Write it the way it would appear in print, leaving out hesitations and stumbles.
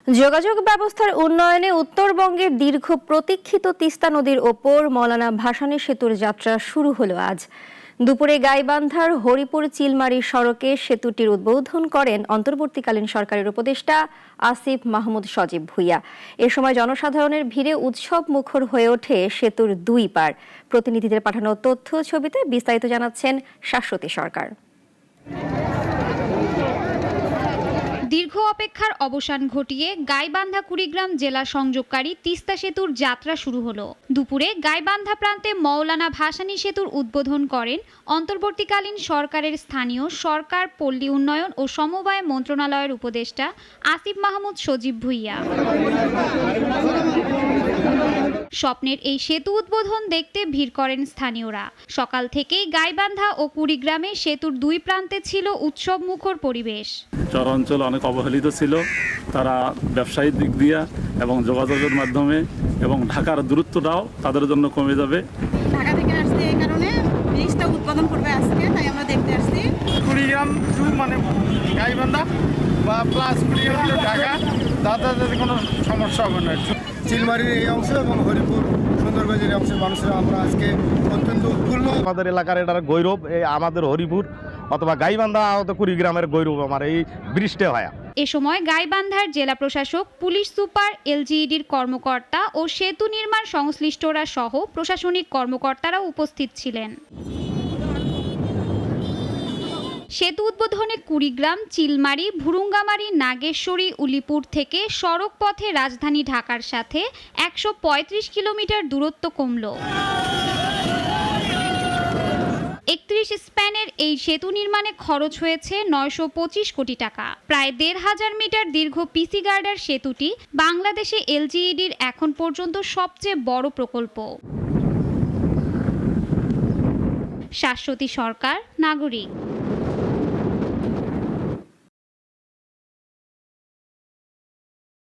যোগাযোগ ব্যবস্থার উন্নয়নে উত্তরবঙ্গের দীর্ঘ প্রতীক্ষিত তিস্তা নদীর ওপর মৌলানা ভাসানী সেতুর যাত্রা শুরু হলো আজ দুপুরে গাইবান্ধার হরিপুর চিলমারি সড়কে সেতুটির উদ্বোধন করেন অন্তর্বর্তীকালীন সরকারের উপদেষ্টা আসিফ মাহমুদ সজীব ভুঁইয়া। এ সময় জনসাধারণের ভিড়ে উৎসব মুখর হয়ে ওঠে সেতুর দুই পার। প্রতিনিধিদের পাঠানো তথ্য ছবিতে বিস্তারিত জানাচ্ছেন শাশ্বতী সরকার। দীর্ঘ অপেক্ষার অবসান ঘটিয়ে গাইবান্ধা কুড়িগ্রাম জেলা সংযোগকারী তিস্তা সেতুর যাত্রা শুরু হলো। দুপুরে গাইবান্ধা প্রান্তে মৌলানা ভাসানী সেতুর উদ্বোধন করেন অন্তর্বর্তীকালীন সরকারের স্থানীয় সরকার, পল্লী উন্নয়ন ও সমবায় মন্ত্রণালয়ের উপদেষ্টা আসিফ মাহমুদ সজীব ভুঁইয়া। স্বপ্নের এই সেতু উদ্বোধন দেখতে ভিড় করেন স্থানীয়রা। সকাল থেকেই গাইবান্ধা ও কুড়িগ্রামে সেতুর দুই প্রান্তে ছিল উৎসব মুখর পরিবেশ। চর অঞ্চল অনেক অবহেলিত ছিল, তারা ব্যবসায়িক দিক দিয়ে এবং যোগাযোগের মাধ্যমে এবং ঢাকার দূরত্বটাও তাদের জন্য কমে যাবে। ঢাকা থেকে আসছে এই কারণে ব্রিজটা উদ্বোধন করবে আজকে, তাই আমরা দেখতে আসছি। কুড়িগ্রাম টু মানে গাইবান্ধা বা প্লাস কুড়িগ্রাম টু ঢাকা যাতায়াতের কোনো সমস্যা হবে না। চিলমারির এই অংশ এবং হরিপুর সুন্দরগঞ্জের অংশের মানুষরা আমরা আজকে অত্যন্ত উৎফুল্ল। আমাদের এলাকার এটার গৌরব, এই আমাদের হরিপুর অথবা গাইবান্ধা অথবা কুড়িগ্রামের গৌরব আমার এই বৃষ্টি হয়। এ সময় গাইবান্ধার জেলা প্রশাসক, পুলিশ সুপার, এলজিইডির কর্মকর্তা ও সেতু নির্মাণ সংশ্লিষ্টরা সহ প্রশাসনিক কর্মকর্তারা উপস্থিত ছিলেন। সেতু উদ্বোধনে কুড়িগ্রাম, চিলমারি, ভুরুঙ্গামারি, নাগেশ্বরী, উলিপুর থেকে সড়ক পথে রাজধানী ঢাকার সাথে ১৩৫ কিলোমিটার দূরত্ব কমল। ৩১ স্প্যানের এই সেতু নির্মাণে খরচ হয়েছে ৯২৫ কোটি টাকা। প্রায় ১৫০০ মিটার দীর্ঘ পিসি গার্ডার সেতুটি বাংলাদেশে এলজিইডির এখন পর্যন্ত সবচেয়ে বড় প্রকল্প। শাশ্বতী সরকার, নাগরিক।